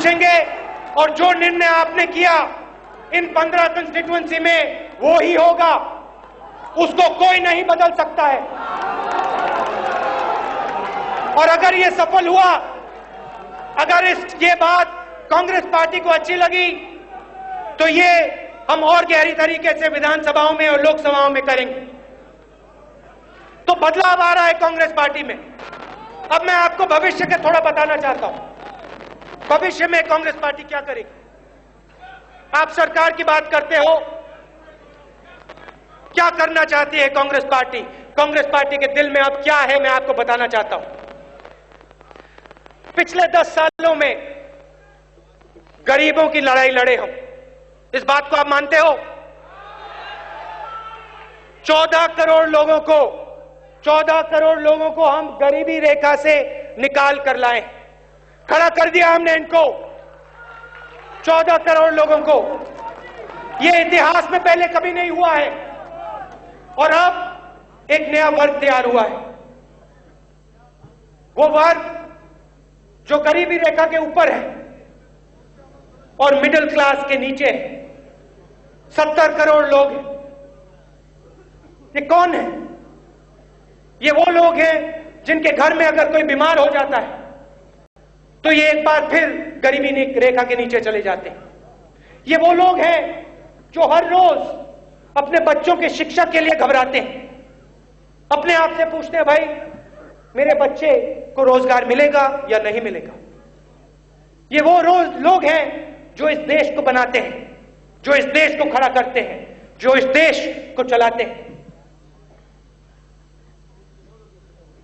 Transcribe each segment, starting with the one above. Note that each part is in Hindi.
पूछेंगे और जो निर्णय आपने किया इन 15 कंस्टिट्यूएंसी में वो ही होगा, उसको कोई नहीं बदल सकता है। और अगर ये सफल हुआ, अगर ये बात कांग्रेस पार्टी को अच्छी लगी, तो ये हम और गहरी तरीके से विधानसभाओं में और लोकसभाओं में करेंगे। तो बदलाव आ रहा है कांग्रेस पार्टी में। अब मैं आपको भविष्य के थोड़ा बताना चाहता हूं, भविष्य में कांग्रेस पार्टी क्या करेगी। आप सरकार की बात करते हो, क्या करना चाहती है कांग्रेस पार्टी? कांग्रेस पार्टी के दिल में अब क्या है, मैं आपको बताना चाहता हूं। पिछले 10 सालों में गरीबों की लड़ाई लड़े हम, इस बात को आप मानते हो? 14 करोड़ लोगों को हम गरीबी रेखा से निकाल कर लाए, खड़ा कर दिया हमने इनको, 14 करोड़ लोगों को। यह इतिहास में पहले कभी नहीं हुआ है। और अब एक नया वर्ग तैयार हुआ है, वो वर्ग जो गरीबी रेखा के ऊपर है और मिडिल क्लास के नीचे है। 70 करोड़ लोग हैं। ये कौन है? ये वो लोग हैं जिनके घर में अगर कोई बीमार हो जाता है तो ये एक बार फिर गरीबी रेखा के नीचे चले जाते हैं। ये वो लोग हैं जो हर रोज अपने बच्चों की शिक्षा के लिए घबराते हैं, अपने आप से पूछते हैं, भाई मेरे बच्चे को रोजगार मिलेगा या नहीं मिलेगा। ये वो लोग हैं जो इस देश को बनाते हैं, जो इस देश को खड़ा करते हैं, जो इस देश को चलाते हैं।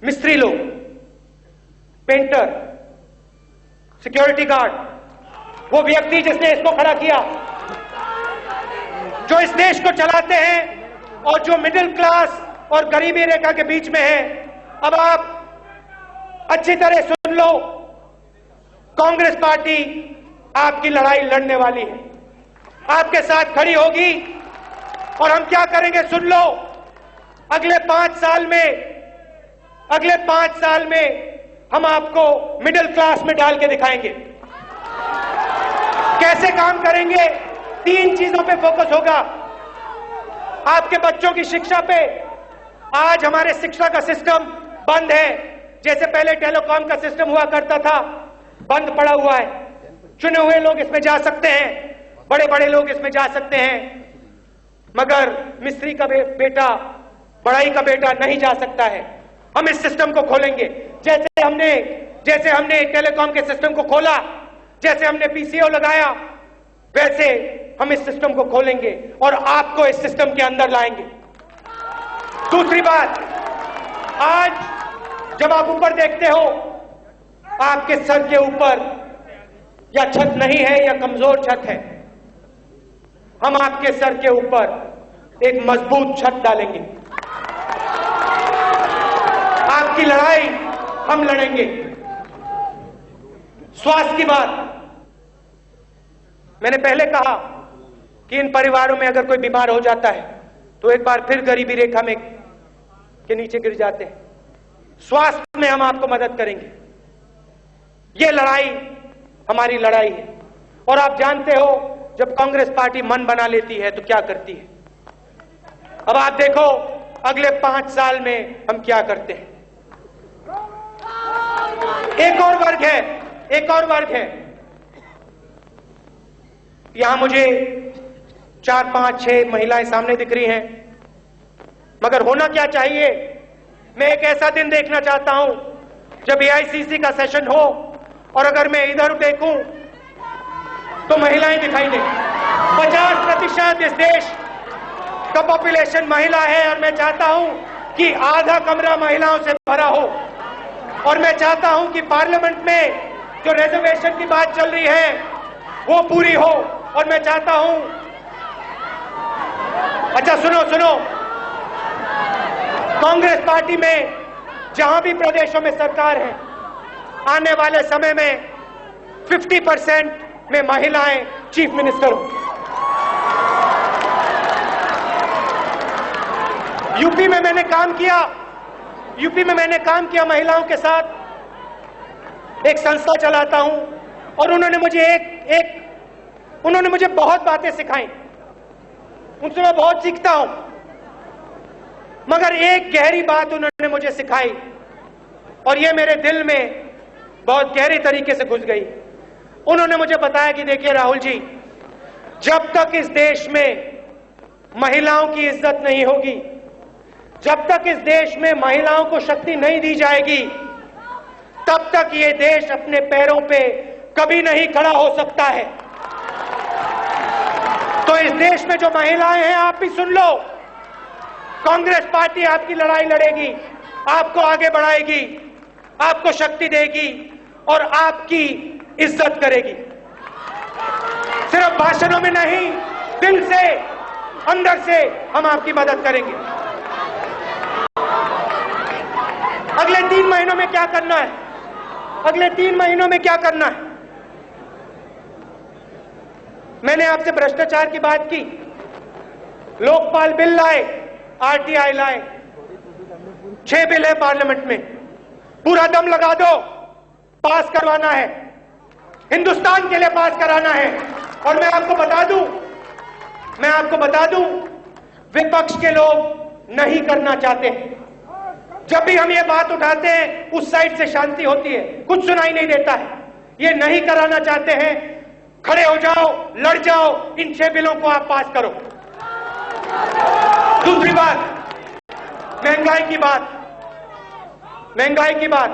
मिस्त्री लोग, पेंटर, सिक्योरिटी गार्ड, वो व्यक्ति जिसने इसको खड़ा किया, जो इस देश को चलाते हैं और जो मिडिल क्लास और गरीबी रेखा के बीच में है। अब आप अच्छी तरह सुन लो, कांग्रेस पार्टी आपकी लड़ाई लड़ने वाली है, आपके साथ खड़ी होगी। और हम क्या करेंगे सुन लो, अगले 5 साल में हम आपको मिडिल क्लास में डाल के दिखाएंगे। कैसे काम करेंगे? 3 चीजों पे फोकस होगा। आपके बच्चों की शिक्षा पे। आज हमारे शिक्षा का सिस्टम बंद है, जैसे पहले टेलीकॉम का सिस्टम हुआ करता था, बंद पड़ा हुआ है। चुने हुए लोग इसमें जा सकते हैं, बड़े बड़े लोग इसमें जा सकते हैं, मगर मिस्त्री का बेटा, बड़ाई का बेटा नहीं जा सकता है। हम इस सिस्टम को खोलेंगे, जैसे हमने टेलीकॉम के सिस्टम को खोला, जैसे हमने पीसीओ लगाया, वैसे हम इस सिस्टम को खोलेंगे और आपको इस सिस्टम के अंदर लाएंगे। दूसरी बात, आज जब आप ऊपर देखते हो, आपके सर के ऊपर या छत नहीं है या कमजोर छत है, हम आपके सर के ऊपर एक मजबूत छत डालेंगे। आपकी लड़ाई हम लड़ेंगे। स्वास्थ्य की बात, मैंने पहले कहा कि इन परिवारों में अगर कोई बीमार हो जाता है तो एक बार फिर गरीबी रेखा में के नीचे गिर जाते हैं। स्वास्थ्य में हम आपको मदद करेंगे। ये लड़ाई हमारी लड़ाई है। और आप जानते हो, जब कांग्रेस पार्टी मन बना लेती है तो क्या करती है। अब आप देखो अगले 5 साल में हम क्या करते हैं। एक और वर्ग है। यहां मुझे 4, 5, 6 महिलाएं सामने दिख रही हैं, मगर होना क्या चाहिए। मैं एक ऐसा दिन देखना चाहता हूं जब एआईसीसी का सेशन हो और अगर मैं इधर देखूं तो महिलाएं दिखाई दें। 50% इस देश का पॉपुलेशन महिला है और मैं चाहता हूं कि आधा कमरा महिलाओं से भरा हो। और मैं चाहता हूं कि पार्लियामेंट में जो रिजर्वेशन की बात चल रही है वो पूरी हो। और मैं चाहता हूं, अच्छा सुनो, कांग्रेस पार्टी में जहां भी प्रदेशों में सरकार है, आने वाले समय में 50% में महिलाएं चीफ मिनिस्टर होंगी। यूपी में मैंने काम किया महिलाओं के साथ। एक संस्था चलाता हूं और उन्होंने मुझे बहुत बातें सिखाई, उनसे मैं बहुत सीखता हूं, मगर एक गहरी बात उन्होंने मुझे सिखाई और ये मेरे दिल में बहुत गहरी तरीके से घुस गई। उन्होंने मुझे बताया कि देखिए राहुल जी, जब तक इस देश में महिलाओं की इज्जत नहीं होगी, जब तक इस देश में महिलाओं को शक्ति नहीं दी जाएगी, तब तक ये देश अपने पैरों पे कभी नहीं खड़ा हो सकता है। तो इस देश में जो महिलाएं हैं, आप भी सुन लो, कांग्रेस पार्टी आपकी लड़ाई लड़ेगी, आपको आगे बढ़ाएगी, आपको शक्ति देगी और आपकी इज्जत करेगी। सिर्फ भाषणों में नहीं, दिल से, अंदर से हम आपकी मदद करेंगे। अगले 3 महीनों में क्या करना है? अगले 3 महीनों में क्या करना है? मैंने आपसे भ्रष्टाचार की बात की, लोकपाल बिल लाए, आरटीआई लाए, 6 बिल है पार्लियामेंट में, पूरा दम लगा दो, पास करवाना है, हिंदुस्तान के लिए पास कराना है। और मैं आपको बता दूं, विपक्ष के लोग नहीं करना चाहते। जब भी हम ये बात उठाते हैं, उस साइड से शांति होती है, कुछ सुनाई नहीं देता है। ये नहीं कराना चाहते हैं, खड़े हो जाओ, लड़ जाओ, इन 6 बिलों को आप पास करो। दूसरी बात, महंगाई की बात,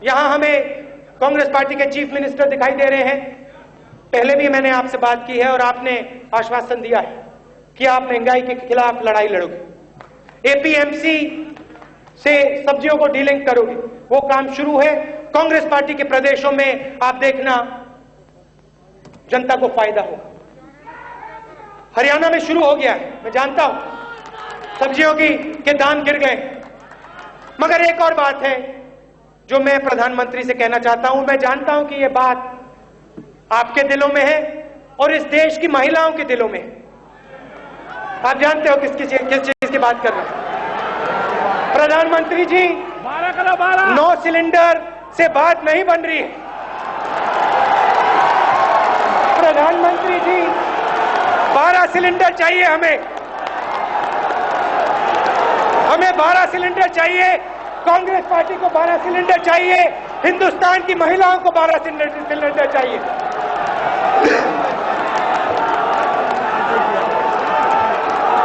यहां हमें कांग्रेस पार्टी के चीफ मिनिस्टर दिखाई दे रहे हैं। पहले भी मैंने आपसे बात की है और आपने आश्वासन दिया है कि आप महंगाई के खिलाफ लड़ाई लड़ोगे, एपीएमसी से सब्जियों को डीलिंक करोगे, वो काम शुरू है। कांग्रेस पार्टी के प्रदेशों में आप देखना, जनता को फायदा होगा। हरियाणा में शुरू हो गया है, मैं जानता हूं सब्जियों के दाम गिर गए, मगर एक और बात है जो मैं प्रधानमंत्री से कहना चाहता हूं। मैं जानता हूं कि यह बात आपके दिलों में है और इस देश की महिलाओं के दिलों में है। आप जानते हो किस चीज की बात कर रहे हैं। प्रधानमंत्री जी, 9 सिलेंडर से बात नहीं बन रही है। प्रधानमंत्री जी, 12 सिलेंडर चाहिए हमें 12 सिलेंडर चाहिए, कांग्रेस पार्टी को 12 सिलेंडर चाहिए, हिंदुस्तान की महिलाओं को 12 सिलेंडर चाहिए।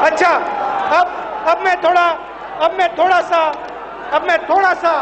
अच्छा, अब मैं थोड़ा सा